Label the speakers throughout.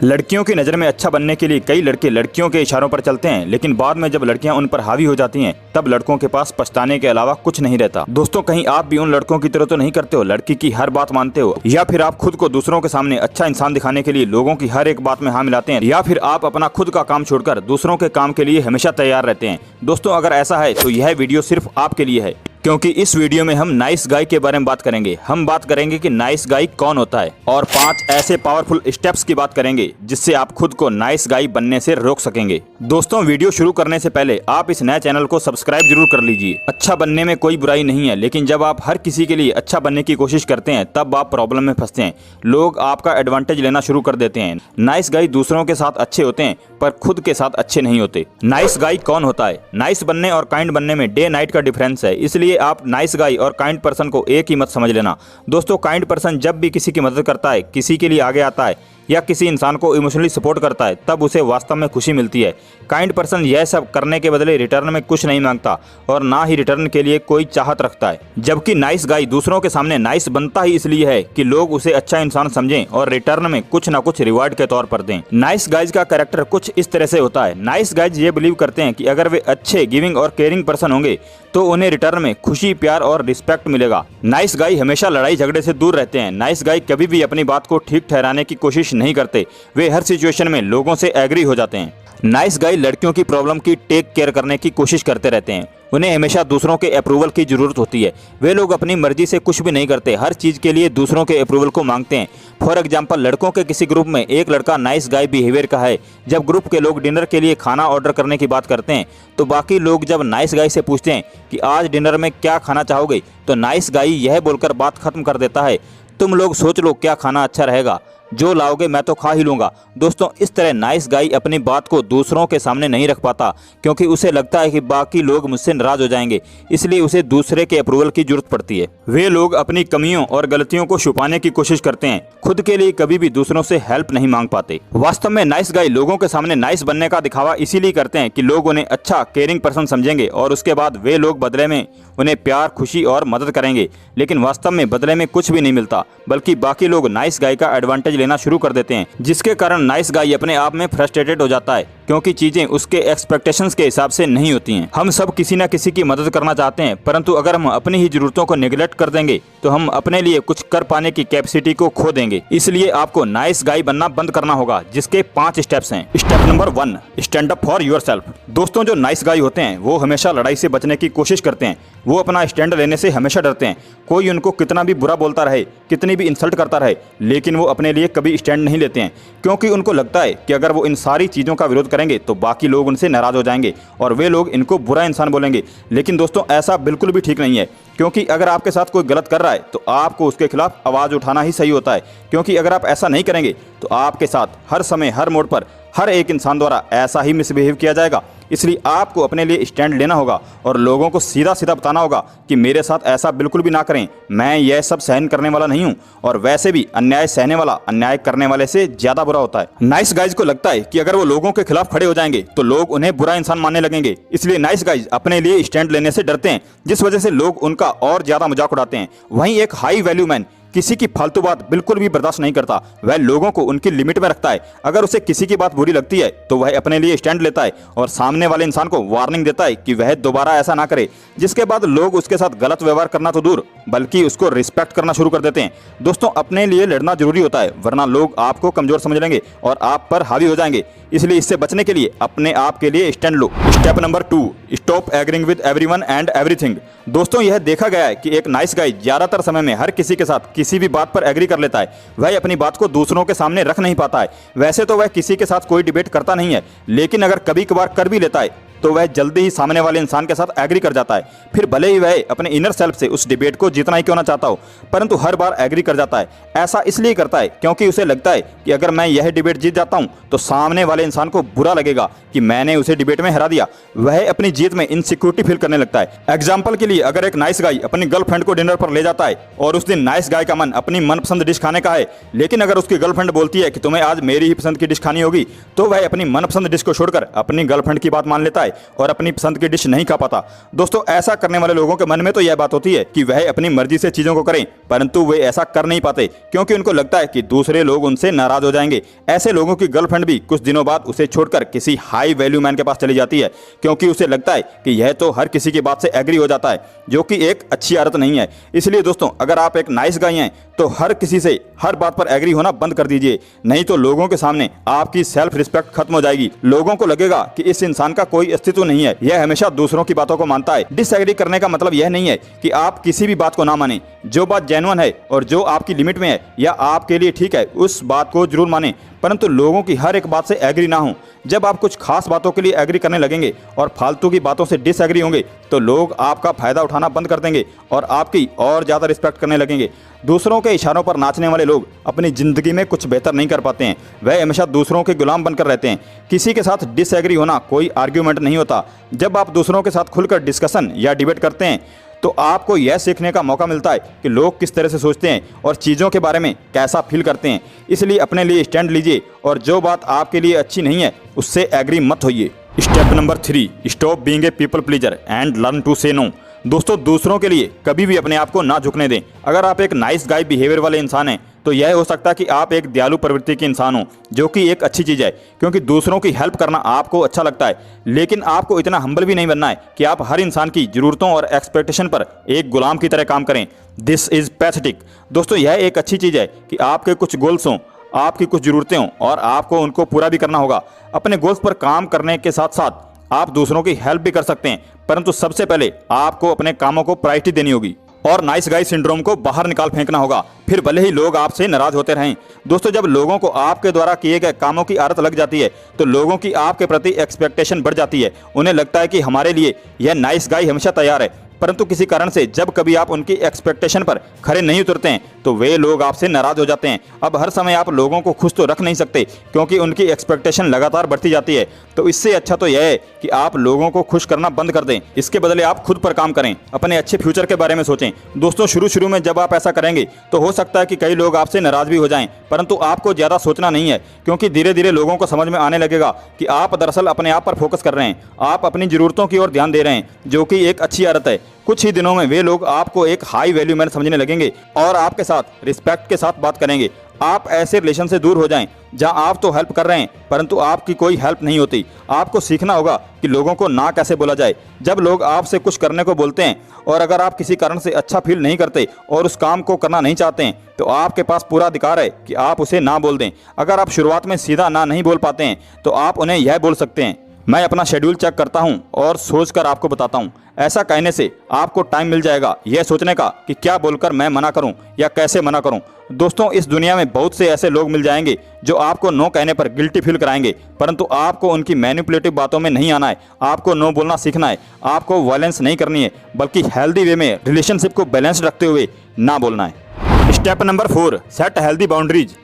Speaker 1: लड़कियों की नज़र में अच्छा बनने के लिए कई लड़के लड़कियों के इशारों पर चलते हैं, लेकिन बाद में जब लड़कियां उन पर हावी हो जाती हैं तब लड़कों के पास पछताने के अलावा कुछ नहीं रहता। दोस्तों, कहीं आप भी उन लड़कों की तरह तो नहीं करते हो, लड़की की हर बात मानते हो, या फिर आप खुद को दूसरों के सामने अच्छा इंसान दिखाने के लिए लोगों की हर एक बात में हाँ मिलाते हैं, या फिर आप अपना खुद का काम छोड़कर दूसरों के काम के लिए हमेशा तैयार रहते हैं। दोस्तों, अगर ऐसा है तो यह वीडियो सिर्फ आपके लिए है, क्योंकि इस वीडियो में हम नाइस गाय के बारे में बात करेंगे। हम बात करेंगे कि नाइस गाय कौन होता है और 5 ऐसे पावरफुल स्टेप्स की बात करेंगे जिससे आप खुद को नाइस गाय बनने से रोक सकेंगे। दोस्तों, वीडियो शुरू करने से पहले आप इस नए चैनल को सब्सक्राइब जरूर कर लीजिए। अच्छा बनने में कोई बुराई नहीं है, लेकिन जब आप हर किसी के लिए अच्छा बनने की कोशिश करते हैं तब आप प्रॉब्लम में फंसते हैं। लोग आपका एडवांटेज लेना शुरू कर देते हैं। नाइस गाय दूसरों के साथ अच्छे होते हैं पर खुद के साथ अच्छे नहीं होते। नाइस गाय कौन होता है? नाइस बनने और काइंड बनने में डे नाइट का डिफरेंस है, इसलिए आप नाइस गाय और काइंड पर्सन को एक ही मत समझ लेना। दोस्तों, काइंड पर्सन जब भी किसी की मदद करता है, किसी के लिए आगे आता है या किसी इंसान को इमोशनली सपोर्ट करता है तब उसे वास्तव में खुशी मिलती है। काइंड पर्सन यह सब करने के बदले रिटर्न में कुछ नहीं मांगता और ना ही रिटर्न के लिए कोई चाहत रखता है, जबकि नाइस गाय दूसरों के सामने नाइस बनता ही इसलिए है कि लोग उसे अच्छा इंसान समझें और रिटर्न में कुछ ना कुछ रिवार्ड के तौर पर दें। नाइस गाइज का कैरेक्टर कुछ इस तरह से होता है। नाइस गाइज ये बिलीव करते हैं कि अगर वे अच्छे, गिविंग और केयरिंग पर्सन होंगे तो उन्हें रिटर्न में खुशी, प्यार और रिस्पेक्ट मिलेगा। नाइस गाय हमेशा लड़ाई झगड़े से दूर रहते हैं। नाइस गाय कभी भी अपनी बात को ठीक ठहराने की कोशिश नहीं करते, वे हर सिचुएशन में लोगों से एग्री हो जाते हैं। नाइस गाय लड़कियों की प्रॉब्लम की टेक केयर करने की कोशिश करते रहते हैं। उन्हें हमेशा दूसरों के अप्रूवल की जरूरत होती है। वे लोग अपनी मर्जी से कुछ भी नहीं करते, हर चीज के लिए दूसरों के अप्रूवल को मांगते हैं। फॉर एग्जांपल, लड़कों के किसी ग्रुप में एक लड़का नाइस गाय बिहेवियर का है। जब ग्रुप के लोग डिनर के लिए खाना ऑर्डर करने की बात करते हैं तो बाकी लोग जब नाइस गाय से पूछते हैं कि आज डिनर में क्या खाना चाहोगे, तो नाइस गाय यह बोलकर बात खत्म कर देता है, तुम लोग सोच लो क्या खाना अच्छा रहेगा, जो लाओगे मैं तो खा ही लूंगा। दोस्तों, इस तरह नाइस गाय अपनी बात को दूसरों के सामने नहीं रख पाता, क्योंकि उसे लगता है कि बाकी लोग मुझसे नाराज हो जाएंगे, इसलिए उसे दूसरे के अप्रूवल की जरूरत पड़ती है। वे लोग अपनी कमियों और गलतियों को छुपाने की कोशिश करते हैं, खुद के लिए कभी भी दूसरों से हेल्प नहीं मांग पाते। वास्तव में नाइस गाय लोगों के सामने नाइस बनने का दिखावा इसीलिए करते हैं कि लोग उन्हें अच्छा, केयरिंग पर्सन समझेंगे और उसके बाद वे लोग बदले में उन्हें प्यार, खुशी और मदद करेंगे। लेकिन वास्तव में बदले में कुछ भी नहीं मिलता, बल्कि बाकी लोग नाइस गाय का एडवांटेज लेना शुरू कर देते हैं, जिसके कारण नाइस गाय अपने आप में फ्रस्ट्रेटेड हो जाता है, क्योंकि चीजें उसके एक्सपेक्टेशंस के हिसाब से नहीं होती हैं। हम सब किसी न किसी की मदद करना चाहते हैं, परंतु अगर हम अपनी ही जरूरतों को निगलेक्ट कर देंगे तो हम अपने लिए कुछ कर पाने की कैपेसिटी को खो देंगे। इसलिए आपको नाइस गाय बनना बंद करना होगा, जिसके 5 स्टेप्स हैं। Step number 1, stand up for yourself. दोस्तों, जो नाइस गाय होते हैं वो हमेशा लड़ाई से बचने की कोशिश करते हैं। वो अपना स्टैंड लेने से हमेशा डरते हैं। कोई उनको कितना भी बुरा बोलता रहे, कितनी भी इंसल्ट करता रहे, लेकिन वो अपने लिए कभी स्टैंड नहीं लेते हैं, क्योंकि उनको लगता है कि अगर वो इन सारी चीज़ों का विरोध करेंगे तो बाकी लोग उनसे नाराज हो जाएंगे और वे लोग इनको बुरा इंसान बोलेंगे। लेकिन दोस्तों, ऐसा बिल्कुल भी ठीक नहीं है, क्योंकि अगर आपके साथ कोई गलत कर रहा है तो आपको उसके खिलाफ आवाज़ उठाना ही सही होता है, क्योंकि अगर आप ऐसा नहीं करेंगे तो आपके साथ हर समय, हर मोड़ पर, हर एक इंसान द्वारा ऐसा ही मिसबिहेव किया जाएगा। इसलिए आपको अपने लिए स्टैंड लेना होगा और लोगों को सीधा सीधा बताना होगा कि मेरे साथ ऐसा बिल्कुल भी ना करें, मैं यह सब सहन करने वाला नहीं हूं, और वैसे भी अन्याय सहने वाला अन्याय करने वाले से ज्यादा बुरा होता है। नाइस गाइज को लगता है कि अगर वो लोगों के खिलाफ खड़े हो जाएंगे तो लोग उन्हें बुरा इंसान मानने लगेंगे, इसलिए नाइस गाइज अपने लिए स्टैंड लेने से डरते हैं, जिस वजह से लोग उनका और ज्यादा मजाक उड़ाते हैं। वहीं एक हाई वैल्यू मैन किसी की फालतू बात बिल्कुल भी बर्दाश्त नहीं करता, वह लोगों को उनकी लिमिट में रखता है। अगर उसे किसी की बात बुरी लगती है तो वह अपने लिए स्टैंड लेता है और सामने वाले इंसान को वार्निंग देता है कि वह दोबारा ऐसा ना करे, जिसके बाद लोग उसके साथ गलत व्यवहार करना तो दूर बल्कि उसको रिस्पेक्ट करना शुरू कर देते हैं। दोस्तों, अपने लिए लड़ना जरूरी होता है, वरना लोग आपको कमजोर समझ लेंगे और आप पर हावी हो जाएंगे। इसलिए इससे बचने के लिए अपने आप के लिए stand low. Step number 2, stop agreeing with everyone and everything. दोस्तों, यह देखा गया है कि एक नाइस गाय ज्यादातर समय में हर किसी के साथ किसी भी बात पर एग्री कर लेता है। वह अपनी बात को दूसरों के सामने रख नहीं पाता है। वैसे तो वह किसी के साथ कोई डिबेट करता नहीं है, लेकिन अगर कभी कभार कर भी लेता है तो वह जल्दी ही सामने वाले इंसान के साथ एग्री कर जाता है। फिर भले ही वह अपने इनर सेल्फ से उस डिबेट को जीतना ही क्यों ना चाहता हो, परंतु हर बार एग्री कर जाता है। ऐसा इसलिए करता है क्योंकि उसे लगता है कि अगर मैं यह डिबेट जीत जाता हूं तो सामने वाले इंसान को बुरा लगेगा कि मैंने उसे डिबेट में हरा दिया। वह अपनी जीत में इनसिक्योरिटी फील करने लगता है। एग्जाम्पल के लिए, अगर एक नाइस गाय अपनी गर्लफ्रेंड को डिनर पर ले जाता है और उस दिन नाइस गाय का मन अपनी मनपसंद डिश खाने का है, लेकिन अगर उसकी गर्लफ्रेंड बोलती है कि तुम्हें आज मेरी ही पसंद की डिश खानी होगी, तो वह अपनी मनपसंद डिश को छोड़कर अपनी गर्लफ्रेंड की बात मान लेता है और अपनी पसंद की डिश नहीं खा पाता। दोस्तों ऐसा करने वाले लोगों के मन में तो यह बात होती है कि वह अपनी मर्जी से चीजों को करें, परंतु वे ऐसा कर नहीं पाते क्योंकि उनको लगता है कि दूसरे लोग उनसे नाराज हो जाएंगे। ऐसे लोगों की गर्लफ्रेंड भी कुछ दिनों बाद उसे छोड़कर किसी हाई वैल्यू मैन के पास चली जाती है क्योंकि उसे लगता है कि यह तो हर किसी की बात से एग्री हो जाता है, जो कि एक अच्छी आदत नहीं है। इसलिए दोस्तों अगर आप एक नाइस गाय हैं तो हर किसी से हर बात पर एग्री होना बंद कर दीजिए, नहीं तो लोगों के सामने आपकी सेल्फ रिस्पेक्ट खत्म हो जाएगी। लोगों को लगेगा कि इस इंसान का कोई अस्तित्व नहीं है, यह हमेशा दूसरों की बातों को मानता है। डिसएग्री करने का मतलब यह नहीं है कि आप किसी भी बात को ना माने। जो बात जेन्युइन है और जो आपकी लिमिट में है या आपके लिए ठीक है उस बात को जरूर माने, परंतु लोगों की हर एक बात से एग्री ना हो। जब आप कुछ खास बातों के लिए एग्री करने लगेंगे और फालतू की बातों से डिसएग्री होंगे तो लोग आपका फायदा उठाना बंद कर देंगे और आपकी और ज्यादा रिस्पेक्ट करने लगेंगे। दूसरों के इशारों पर नाचने वाले लोग अपनी जिंदगी में कुछ बेहतर नहीं कर पाते हैं, वह हमेशा दूसरों के गुलाम बनकर रहते हैं। किसी के साथ डिसएग्री होना कोई आर्ग्यूमेंट नहीं होता। जब आप दूसरों के साथ खुलकर डिस्कशन या डिबेट करते हैं तो आपको यह सीखने का मौका मिलता है कि लोग किस तरह से सोचते हैं और चीज़ों के बारे में कैसा फील करते हैं। इसलिए अपने लिए स्टैंड लीजिए और जो बात आपके लिए अच्छी नहीं है उससे एग्री मत होइए। Step number 3, stop being a people pleaser and learn to say no. दोस्तों दूसरों के लिए कभी भी अपने आप को ना झुकने दें। अगर आप एक नाइस गाय बिहेवियर वाले इंसान हैं तो यह हो सकता है कि आप एक दयालु प्रवृत्ति के इंसान हो, जो कि एक अच्छी चीज़ है क्योंकि दूसरों की हेल्प करना आपको अच्छा लगता है। लेकिन आपको इतना हम्बल भी नहीं बनना है कि आप हर इंसान की जरूरतों और एक्सपेक्टेशन पर एक गुलाम की तरह काम करें। This is pathetic. दोस्तों यह एक अच्छी चीज़ है कि आपके कुछ गोल्स हों, आपकी कुछ ज़रूरतें हों और आपको उनको पूरा भी करना होगा। अपने गोल्स पर काम करने के साथ साथ आप दूसरों की हेल्प भी कर सकते हैं, परंतु सबसे पहले आपको अपने कामों को प्रायोरिटी देनी होगी और नाइस गाय सिंड्रोम को बाहर निकाल फेंकना होगा, फिर भले ही लोग आपसे नाराज होते रहें। दोस्तों जब लोगों को आपके द्वारा किए गए कामों की आदत लग जाती है तो लोगों की आपके प्रति एक्सपेक्टेशन बढ़ जाती है। उन्हें लगता है कि हमारे लिए यह नाइस गाय हमेशा तैयार है, परंतु किसी कारण से जब कभी आप उनकी एक्सपेक्टेशन पर खरे नहीं उतरते हैं तो वे लोग आपसे नाराज हो जाते हैं। अब हर समय आप लोगों को खुश तो रख नहीं सकते क्योंकि उनकी एक्सपेक्टेशन लगातार बढ़ती जाती है। तो इससे अच्छा तो यह है कि आप लोगों को खुश करना बंद कर दें, इसके बदले आप खुद पर काम करें, अपने अच्छे फ्यूचर के बारे में सोचें। दोस्तों शुरू में जब आप ऐसा करेंगे तो हो सकता है कि कई लोग आपसे नाराज भी हो जाएं, परंतु आपको ज़्यादा सोचना नहीं है क्योंकि धीरे धीरे लोगों को समझ में आने लगेगा कि आप दरअसल अपने आप पर फोकस कर रहे हैं, आप अपनी ज़रूरतों की ओर ध्यान दे रहे हैं, जो कि एक अच्छी आदत है। कुछ ही दिनों में वे लोग आपको एक हाई वैल्यू मैन समझने लगेंगे और आपके साथ रिस्पेक्ट के साथ बात करेंगे। आप ऐसे रिलेशन से दूर हो जाएं जहां आप तो हेल्प कर रहे हैं परंतु आपकी कोई हेल्प नहीं होती। आपको सीखना होगा कि लोगों को ना कैसे बोला जाए जब लोग आपसे कुछ करने को बोलते हैं, और अगर आप किसी कारण से अच्छा फील नहीं करते और उस काम को करना नहीं चाहते हैं तो आपके पास पूरा अधिकार है कि आप उसे ना बोल दें। अगर आप शुरुआत में सीधा ना नहीं बोल पाते हैं तो आप उन्हें यह बोल सकते हैं, मैं अपना शेड्यूल चेक करता हूं और सोचकर आपको बताता हूं। ऐसा कहने से आपको टाइम मिल जाएगा यह सोचने का कि क्या बोलकर मैं मना करूं या कैसे मना करूं। दोस्तों इस दुनिया में बहुत से ऐसे लोग मिल जाएंगे जो आपको नो कहने पर गिल्टी फील कराएंगे, परंतु आपको उनकी मैनिपुलेटिव बातों में नहीं आना है। आपको नो बोलना सीखना है। आपको वायलेंस नहीं करनी है बल्कि हेल्दी वे में रिलेशनशिप को बैलेंस रखते हुए ना बोलना है। Step number 4, set healthy boundaries.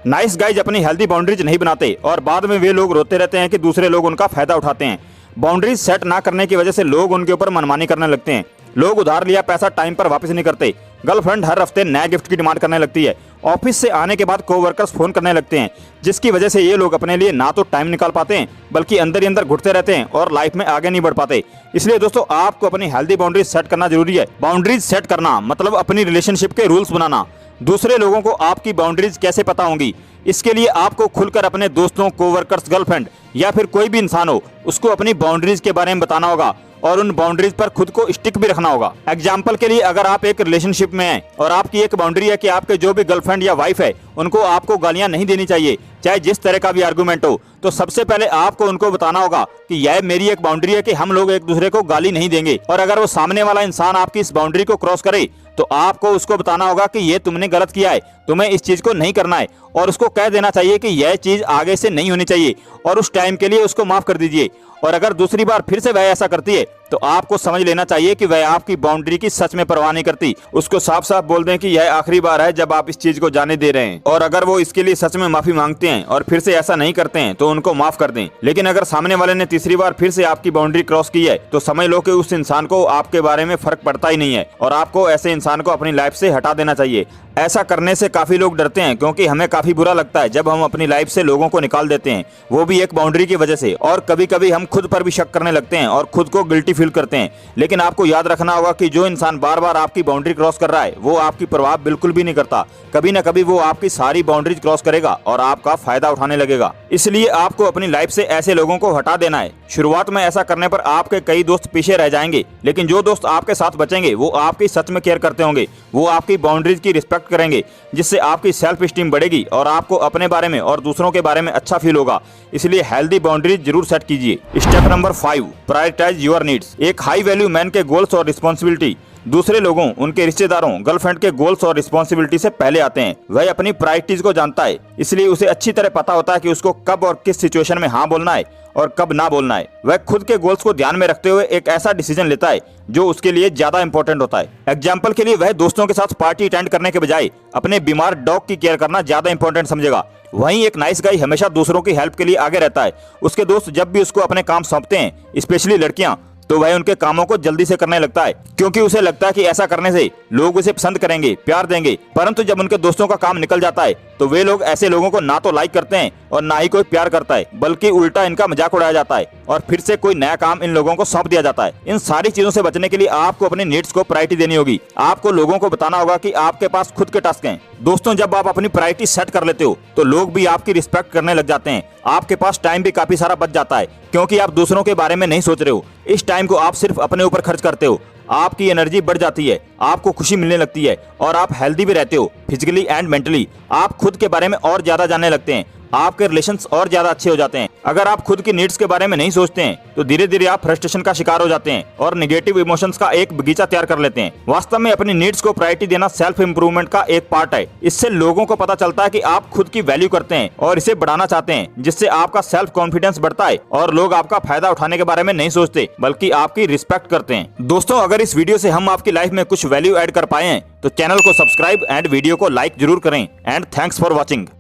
Speaker 1: Nice guys अपनी हेल्दी बाउंड्रीज नहीं बनाते और बाद में वे लोग रोते रहते हैं कि दूसरे लोग उनका फायदा उठाते हैं। बाउंड्रीज सेट ना करने की वजह से लोग उनके ऊपर मनमानी करने लगते हैं। लोग उधार लिया पैसा टाइम पर वापस नहीं करते। गर्लफ्रेंड हर हफ्ते नए गिफ्ट की डिमांड करने लगती है। ऑफिस से आने के बाद कोवर्कर्स फोन करने लगते हैं, जिसकी वजह से ये लोग अपने लिए ना तो टाइम निकाल पाते हैं बल्कि अंदर ही अंदर घुटते रहते हैं और लाइफ में आगे नहीं बढ़ पाते। इसलिए दोस्तों आपको अपनी हेल्दी बाउंड्रीज सेट करना जरूरी है। बाउंड्रीज सेट करना मतलब अपनी रिलेशनशिप के रूल्स बनाना। दूसरे लोगों को आपकी बाउंड्रीज कैसे पता होंगी, इसके लिए आपको खुलकर अपने दोस्तों, कोवर्कर्स, गर्लफ्रेंड या फिर कोई भी इंसान हो उसको अपनी बाउंड्रीज के बारे में बताना होगा और उन बाउंड्रीज पर खुद को स्टिक भी रखना होगा। एग्जाम्पल के लिए अगर आप एक रिलेशनशिप में हैं और आपकी एक बाउंड्री है कि आपके जो भी गर्लफ्रेंड या वाइफ है उनको आपको गालियां नहीं देनी चाहिए, चाहे जिस तरह का भी आर्गुमेंट हो, तो सबसे पहले आपको उनको बताना होगा कि यह मेरी एक बाउंड्री है कि हम लोग एक दूसरे को गाली नहीं देंगे। और अगर वो सामने वाला इंसान आपकी इस बाउंड्री को क्रॉस करे तो आपको उसको बताना होगा कि ये तुमने गलत किया है, तुम्हें इस चीज को नहीं करना है, और उसको कह देना चाहिए कि यह चीज आगे से नहीं होनी चाहिए और उस टाइम के लिए उसको माफ कर दीजिए। और अगर दूसरी बार फिर से वह ऐसा करती है तो आपको समझ लेना चाहिए कि वह आपकी बाउंड्री की सच में परवाह नहीं करती। उसको साफ साफ बोल दें कि यह आखिरी बार है जब आप इस चीज को जाने दे रहे हैं, और अगर वो इसके लिए सच में माफी मांगते हैं और फिर से ऐसा नहीं करते हैं तो उनको माफ कर दें। लेकिन अगर सामने वाले ने तीसरी बार फिर से आपकी बाउंड्री क्रॉस की है तो समझ लो कि उस इंसान को आपके बारे में फर्क पड़ता ही नहीं है और आपको ऐसे इंसान को अपनी लाइफ से हटा देना चाहिए। ऐसा करने से काफी लोग डरते हैं क्योंकि हमें काफी बुरा लगता है जब हम अपनी लाइफ से लोगों को निकाल देते हैं, वो भी एक बाउंड्री की वजह से। और कभी कभी हम खुद पर भी शक करने लगते हैं और खुद को गिल्टी फील करते हैं। लेकिन आपको याद रखना होगा कि जो इंसान बार बार आपकी बाउंड्री क्रॉस कर रहा है वो आपकी परवाह बिल्कुल भी नहीं करता। कभी न कभी वो आपकी सारी बाउंड्रीज क्रॉस करेगा और आपका फायदा उठाने लगेगा। इसलिए आपको अपनी लाइफ से ऐसे लोगों को हटा देना है। शुरुआत में ऐसा करने पर आपके कई दोस्त पीछे रह जाएंगे, लेकिन जो दोस्त आपके साथ बचेंगे वो आपकी सच में केयर करते होंगे, वो आपकी बाउंड्रीज की रिस्पेक्ट करेंगे, जिससे आपकी सेल्फ स्टीम बढ़ेगी और आपको अपने बारे में और दूसरों के बारे में अच्छा फील होगा। इसलिए हेल्दी बाउंड्रीज जरूर सेट कीजिए। Step number 5, prioritize your needs. एक हाई वैल्यू मैन के गोल्स और रिस्पॉन्सिबिलिटी दूसरे लोगों, उनके रिश्तेदारों, गर्लफ्रेंड के गोल्स और रिस्पॉन्सिबिलिटी से पहले आते हैं। वह अपनी प्रायोरिटीज को जानता है, इसलिए उसे अच्छी तरह पता होता है कि उसको कब और किस सिचुएशन में हाँ बोलना है और कब ना बोलना है। वह खुद के गोल्स को ध्यान में रखते हुए एक ऐसा डिसीजन लेता है जो उसके लिए ज्यादा इंपॉर्टेंट होता है। एग्जाम्पल के लिए वह दोस्तों के साथ पार्टी अटेंड करने के बजाय अपने बीमार डॉग की केयर करना ज्यादा इंपॉर्टेंट समझेगा। वहीं एक नाइस गाय हमेशा दूसरों की हेल्प के लिए आगे रहता है। उसके दोस्त जब भी उसको अपने काम सौंपते हैं, स्पेशली लड़कियां, तो वह उनके कामों को जल्दी से करने लगता है, क्योंकि उसे लगता है कि ऐसा करने से लोग उसे पसंद करेंगे, प्यार देंगे। परंतु जब उनके दोस्तों का काम निकल जाता है तो वे लोग ऐसे लोगों को ना तो लाइक करते हैं और ना ही कोई प्यार करता है, बल्कि उल्टा इनका मजाक उड़ाया जाता है और फिर से कोई नया काम इन लोगों को सौंप दिया जाता है। इन सारी चीजों से बचने के लिए आपको अपने नीड्स को प्रायोरिटी देनी होगी। आपको लोगों को बताना होगा कि आपके पास खुद के टास्क हैं। दोस्तों, जब आप अपनी प्रायोरिटी सेट कर लेते हो तो लोग भी आपकी रिस्पेक्ट करने लग जाते हैं। आपके पास टाइम भी काफी सारा बच जाता है, क्योंकि आप दूसरों के बारे में नहीं सोच रहे हो। इस टाइम को आप सिर्फ अपने ऊपर खर्च करते हो। आपकी एनर्जी बढ़ जाती है, आपको खुशी मिलने लगती है और आप हेल्दी भी रहते हो, फिजिकली एंड मेंटली। आप खुद के बारे में और ज्यादा जानने लगते हैं, आपके रिलेशंस और ज्यादा अच्छे हो जाते हैं। अगर आप खुद की नीड्स के बारे में नहीं सोचते हैं तो धीरे धीरे आप फ्रस्ट्रेशन का शिकार हो जाते हैं और नेगेटिव इमोशंस का एक बगीचा तैयार कर लेते हैं। वास्तव में अपनी नीड्स को प्रायोरिटी देना सेल्फ इंप्रूवमेंट का एक पार्ट है। इससे लोगों को पता चलता है कि आप खुद की वैल्यू करते हैं और इसे बढ़ाना चाहते हैं, जिससे आपका सेल्फ कॉन्फिडेंस बढ़ता है और लोग आपका फायदा उठाने के बारे में नहीं सोचते, बल्कि आपकी रिस्पेक्ट करते हैं। दोस्तों, अगर इस वीडियो से हम आपकी लाइफ में कुछ वैल्यू ऐड कर पाए हैं तो चैनल को सब्सक्राइब एंड वीडियो को लाइक जरूर करें। And thanks for watching.